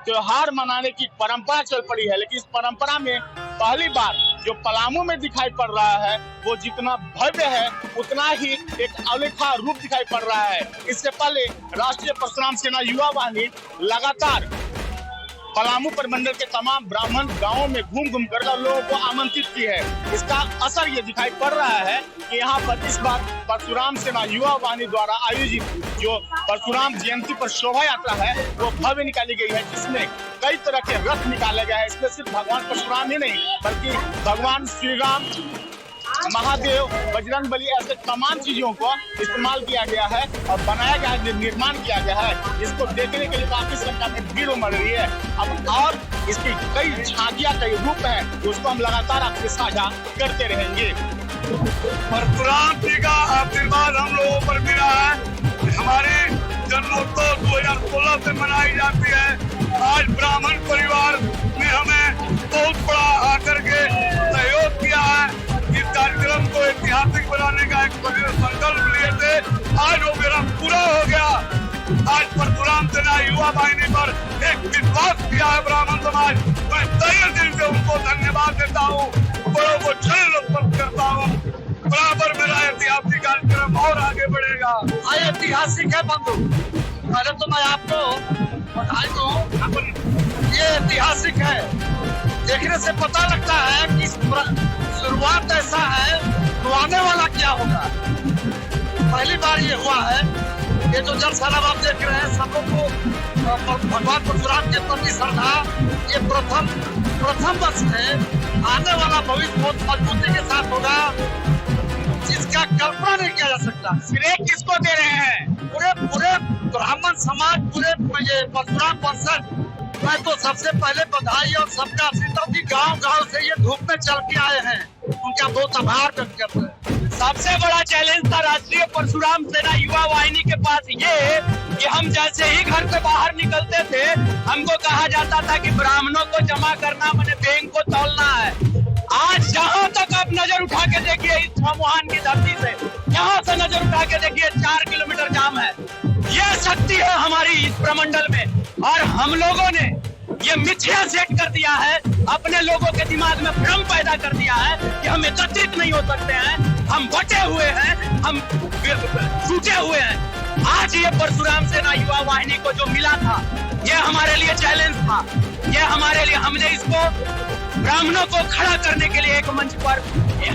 त्योहार मनाने की परंपरा चल पड़ी है, लेकिन इस परंपरा में पहली बार जो पलामू में दिखाई पड़ रहा है वो जितना भव्य है उतना ही एक अनोखा रूप दिखाई पड़ रहा है। इससे पहले राष्ट्रीय परशुराम सेना युवा वाहिनी लगातार पलामू परिमंडल के तमाम ब्राह्मण गांवों में घूम कर लोगों को आमंत्रित की है। इसका असर ये दिखाई पड़ रहा है कि यहाँ पर इस बार परशुराम सेना युवा वाहिनी द्वारा आयोजित जो परशुराम जयंती पर शोभा यात्रा है वो भव्य निकाली गई है, जिसमें कई तरह के रथ निकाले गए हैं। इसमें सिर्फ भगवान परशुराम ही नहीं बल्कि भगवान श्री राम, महादेव, बजरंग बली ऐसे तमाम चीजों को इस्तेमाल किया गया है और बनाया गया है, निर्माण किया गया है। इसको देखने के लिए काफी संख्या में भीड़ उमड़ रही है। अब और इसकी कई झांकियां, कई रूप हैं, उसको हम लगातार आपके साझा करते रहेंगे। परशुराम जी का आशीर्वाद हम लोगों पर मिला है। हमारी जन्मोत्सव 2016 से मनाई जाती है। आज ब्राह्मण परिवार ने हमें बहुत बड़ा आकर के सहयोग किया है। इस कार्यक्रम को ऐतिहासिक बनाने का एक संकल्प लिए थे, आज वो मेरा पूरा हो गया। आज परशुराम सेना युवा वाहिनी पर एक विश्वास किया है ब्राह्मण समाज। मैं तहे दिल से उनको धन्यवाद देता हूँ, बड़ों को चरण करता हूँ। बराबर मेरा ऐतिहासिक कार्यक्रम और आगे बढ़ेगा। ऐतिहासिक है बंधु, पहले तो मैं आपको बधाई दूं। ये ऐतिहासिक है, देखने से पता लगता है कि शुरुआत ऐसा है तो आने वाला क्या होगा। पहली बार ये हुआ है। ये जो जल सैलाब आप देख रहे हैं, सब लोग को भगवान परशुराम के प्रति श्रद्धा, ये प्रथम वर्ष है। आने वाला भविष्य बहुत मजबूती के साथ होगा, जिसका कल्पना नहीं किया जा सकता। श्रेय किसको दे रहे हैं? पूरे ब्राह्मण समाज, पूरे परशुराम वंशज। मैं तो सबसे पहले बधाई और सबका आशीर्वाद की गांव से ये धूप में चल के आए हैं, उनका बहुत आभार व्यक्त करते हैं। सबसे बड़ा चैलेंज था राष्ट्रीय परशुराम सेना युवा वाहिनी के पास ये कि हम जैसे ही घर से बाहर निकलते थे, हमको कहा जाता था कि ब्राह्मणों को जमा करना माने बैंक को तौलना है। आज जहाँ तक आप नजर उठा के देखिए इस चौमुहान की धरती से, यहाँ से नजर उठा के देखिए 4 किलोमीटर जाम है। ये शक्ति है हमारी इस प्रमंडल में, और हम लोगों ने ये मिथ्या सेट कर दिया है, अपने लोगों के दिमाग में भ्रम पैदा कर दिया है कि हम एकत्रित नहीं हो सकते हैं, हम बटे हुए हैं, हम टूटे हुए हैं। आज ये परशुराम सेना युवा वाहिनी को जो मिला था, ये हमारे लिए चैलेंज था। ये हमारे लिए, हमने इसको ब्राह्मणों को खड़ा करने के लिए एक मंच पर,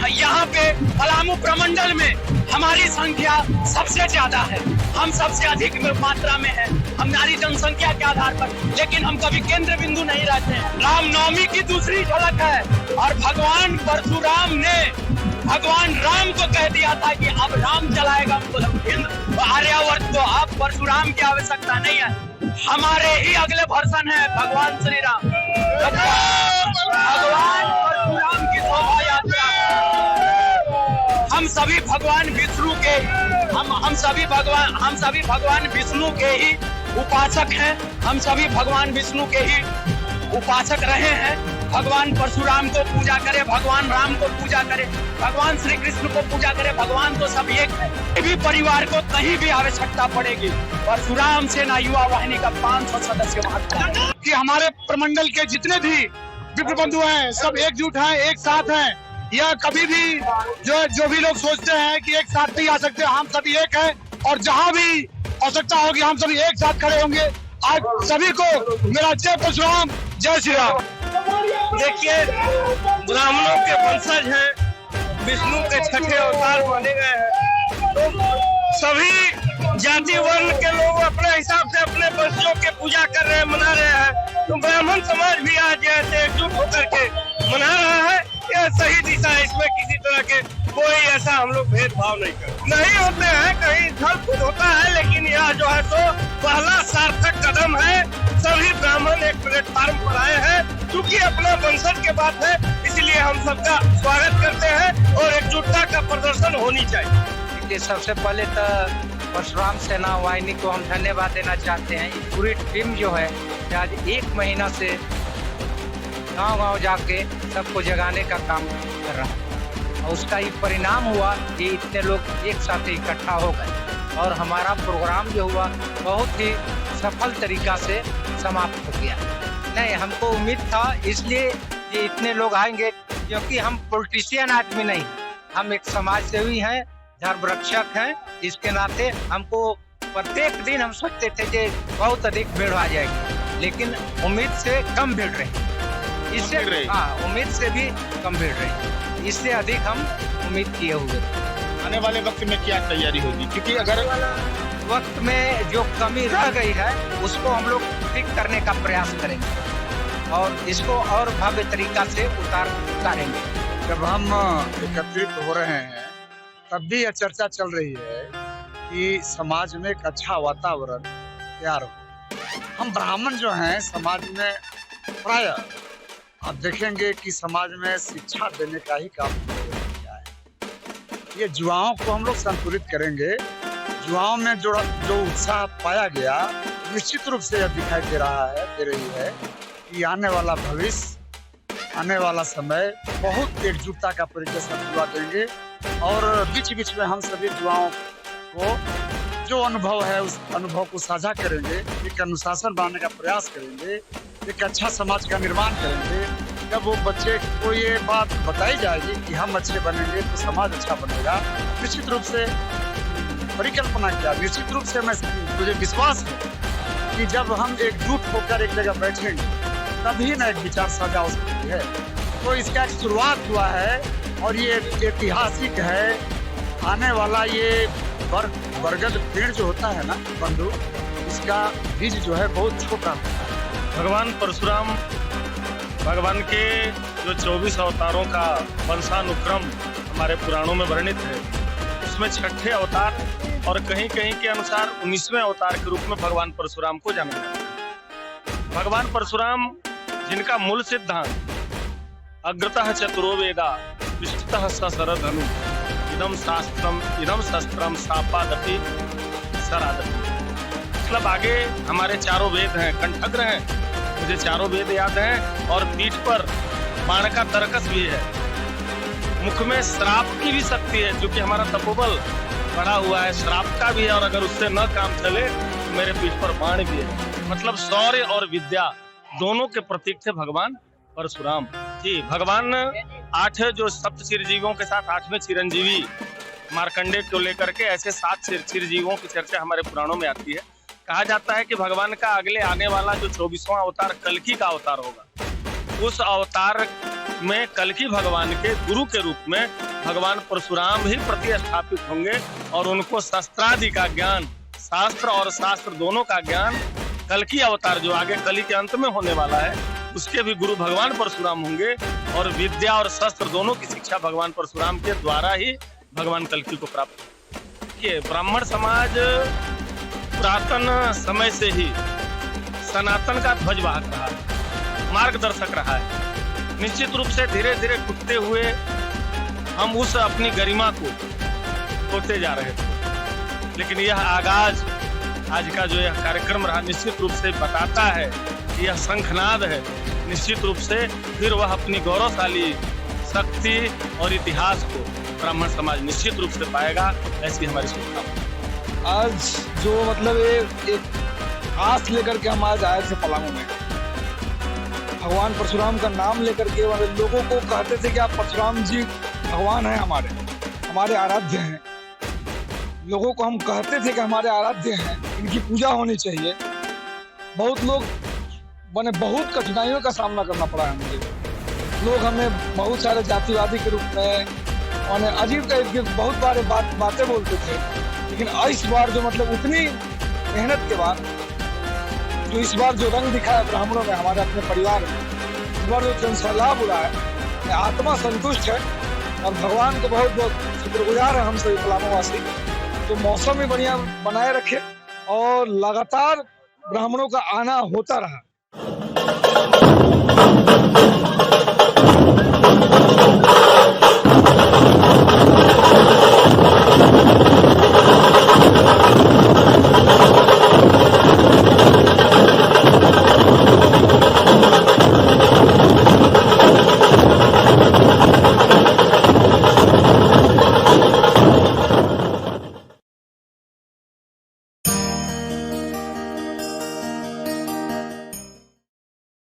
यहाँ पे पलामू प्रमंडल में हमारी संख्या सबसे ज्यादा है, हम सबसे अधिक मात्रा में है हमारी जनसंख्या के आधार पर, लेकिन हम कभी केंद्र बिंदु नहीं रहते हैं। रामनवमी की दूसरी झलक है, और भगवान परशुराम ने भगवान राम को कह दिया था कि अब राम चलाएगा आर्यावर्त को, अब परशुराम की आवश्यकता नहीं है। हमारे ही अगले वर्षन है भगवान श्री राम, भगवान परशुराम की शोभा यात्रा। हम सभी भगवान विष्णु के हम सभी भगवान विष्णु के ही उपासक हैं। हम सभी भगवान विष्णु के ही उपासक रहे हैं। भगवान परशुराम को पूजा करे, भगवान राम को पूजा करे, भगवान श्री कृष्ण को पूजा करे, भगवान तो सब एक है। भी परिवार को कहीं भी आवश्यकता पड़ेगी, परशुराम सेना युवा वाहिनी का 500 सदस्य महत्व कि हमारे प्रमंडल के जितने भी विप्र बंधु हैं सब एकजुट हैं, एक साथ हैं। यह कभी भी जो भी लोग सोचते हैं कि एक साथ नहीं आ सकते, हम सभी एक हैं, और जहाँ भी आवश्यकता होगी हम सभी एक साथ खड़े होंगे। आज सभी को मेरा जय परशुराम, जय श्री राम। देखिए, ब्राह्मणों के वंशज हैं, विष्णु के छठे अवतार माने गए हैं, तो सभी जाति वर्ण के लोग अपने हिसाब से अपने वंशजों के पूजा कर रहे हैं, मना रहे हैं। तो ब्राह्मण समाज भी आज ऐसे एकजुट होकर के मना रहा है। यह सही दिशा है, इसमें किसी तरह के कोई ऐसा हम लोग भेदभाव नहीं होते हैं। कहीं छल कूद होता है, लेकिन यह जो है तो पहला सार्थक कदम है। सभी ब्राह्मण एक प्लेटफार्म पर आए हैं, क्योंकि अपना वंशज के बात है, इसलिए हम सबका स्वागत करते हैं और एकजुटता का प्रदर्शन होनी चाहिए। सबसे पहले तो परशुराम सेना वाहिनी को हम धन्यवाद देना चाहते हैं। ये पूरी टीम जो है आज 1 महीना से गांव-गांव जाके सबको जगाने का काम कर रहा है, और उसका ये परिणाम हुआ कि इतने लोग एक साथ इकट्ठा हो गए, और हमारा प्रोग्राम जो हुआ बहुत ही सफल तरीका से समाप्त हो गया। नहीं, हमको उम्मीद था इसलिए कि इतने लोग आएंगे, क्योंकि हम पॉलिटिशियन आदमी नहीं, हम एक समाज सेवी हैं, धर्म रक्षक हैं। इसके नाते हमको प्रत्येक दिन हम सोचते थे कि बहुत अधिक भीड़ आ जाएगी, लेकिन उम्मीद से कम भीड़ रही। इससे उम्मीद से भी कम भीड़ रही, इससे अधिक हम उम्मीद किए हुए। आने वाले वक्त में क्या तैयारी होगी, क्योंकि अगर वक्त में जो कमी रह गई है उसको हम लोग ठीक करने का प्रयास करेंगे और इसको और भव्य तरीका से उतारेंगे। जब हम एकत्रित हो रहे हैं तब भी यह चर्चा चल रही है कि समाज में एक अच्छा वातावरण तैयार हो। हम ब्राह्मण जो हैं समाज में प्राय आप देखेंगे कि समाज में शिक्षा देने का ही काम किया है। ये युवाओं को हम लोग संतुलित करेंगे। युवाओं में जो उत्साह पाया गया निश्चित रूप से यह दिखाई दे रही है कि आने वाला भविष्य, आने वाला समय बहुत एकजुटता का परिचय सब युवा देंगे और बीच बीच में हम सभी युवाओं को जो अनुभव है उस अनुभव को साझा करेंगे, एक अनुशासन बनाने का प्रयास करेंगे, एक अच्छा समाज का निर्माण करेंगे। जब वो बच्चे को ये बात बताई जाएगी कि हम अच्छे बनेंगे तो समाज अच्छा बनेगा, निश्चित रूप से परिकल्पना किया, निश्चित रूप से मुझे विश्वास है कि जब हम एकजुट होकर एक जगह बैठेंगे तभी ना एक विचार साझा हो सकती है। तो इसका एक शुरुआत हुआ है और ये ऐतिहासिक है। आने वाला ये बरगद पेड़ जो होता है ना बंधु, इसका बीज जो है बहुत छोटा है। भगवान परशुराम, भगवान के जो 24 अवतारों का वंशानुक्रम हमारे पुराणों में वर्णित है, उसमें छठे अवतार और कहीं कहीं के अनुसार 19वें अवतार के रूप में भगवान परशुराम को जाना जाता है। भगवान परशुराम जिनका मूल सिद्धांत अग्रतः चतुरो वेदा विष्टतः सशरधनु इदम शस्त्रम सापादपि सरादपि। मतलब आगे हमारे चारों वेद हैं, कंठग्र हैं, मुझे चारों वेद याद हैं, और पीठ पर बाण का तरकस भी है। मुख में श्राप की भी शक्ति है, क्योंकि हमारा तपोबल बढ़ा हुआ है, श्राप का भी है, और अगर उससे न काम चले तो मेरे पीठ पर बाण भी है। मतलब शौर्य और विद्या दोनों के प्रतीक थे भगवान परशुराम जी। भगवान 8 जो सप्त चिरजीवियों के साथ 8वें चिरंजीवी मार्कंडेय को लेकर के ऐसे 7 चिरजीवियों की चर्चा हमारे पुराणों में आती है। कहा जाता है कि भगवान का अगले आने वाला जो 24वां अवतार कल्कि का अवतार होगा, उस अवतार में कल्कि भगवान के गुरु के रूप में भगवान परशुराम ही प्रतिस्थापित होंगे और उनको शस्त्रादि का ज्ञान, शास्त्र और शास्त्र दोनों का ज्ञान, कल्कि अवतार जो आगे कली के अंत में होने वाला है उसके भी गुरु भगवान परशुराम होंगे, और विद्या और शस्त्र दोनों की शिक्षा भगवान परशुराम के द्वारा ही भगवान कल्कि को प्राप्त होगी। ब्राह्मण समाज पुरातन समय से ही सनातन का ध्वजवाहक रहा है, मार्गदर्शक रहा है। निश्चित रूप से धीरे धीरे टूटते हुए हम उस अपनी गरिमा को खोते जा रहे थे, लेकिन यह आगाज आज का जो यह कार्यक्रम रहा निश्चित रूप से बताता है कि यह शंखनाद है। निश्चित रूप से फिर वह अपनी गौरवशाली शक्ति और इतिहास को ब्राह्मण समाज निश्चित रूप से पाएगा, ऐसी हमारी शुभकामना। आज जो मतलब एक आस लेकर के हम आज आए थे पलामू में, भगवान परशुराम का नाम लेकर के लोगों को कहते थे कि आप परशुराम जी भगवान हैं, हमारे आराध्य हैं। लोगों को हम कहते थे कि हमारे आराध्य हैं, इनकी पूजा होनी चाहिए। बहुत लोग बहुत कठिनाइयों का सामना करना पड़ा है मुझे। लोग हमें बहुत सारे जातिवादी के रूप में और अजीब टाइप के बहुत बारे बातें बोलते थे, लेकिन इस बार जो मतलब उतनी मेहनत के बाद जो इस बार जो रंग दिखा है ब्राह्मणों में, हमारे अपने परिवार में, इस बार जो जनसैलाब उड़ा है, आत्मा संतुष्ट है और भगवान को बहुत बहुत शुक्रगुजार है हम सभी पलामूवासी। तो मौसम भी बढ़िया बनाए रखे और लगातार ब्राह्मणों का आना होता रहा।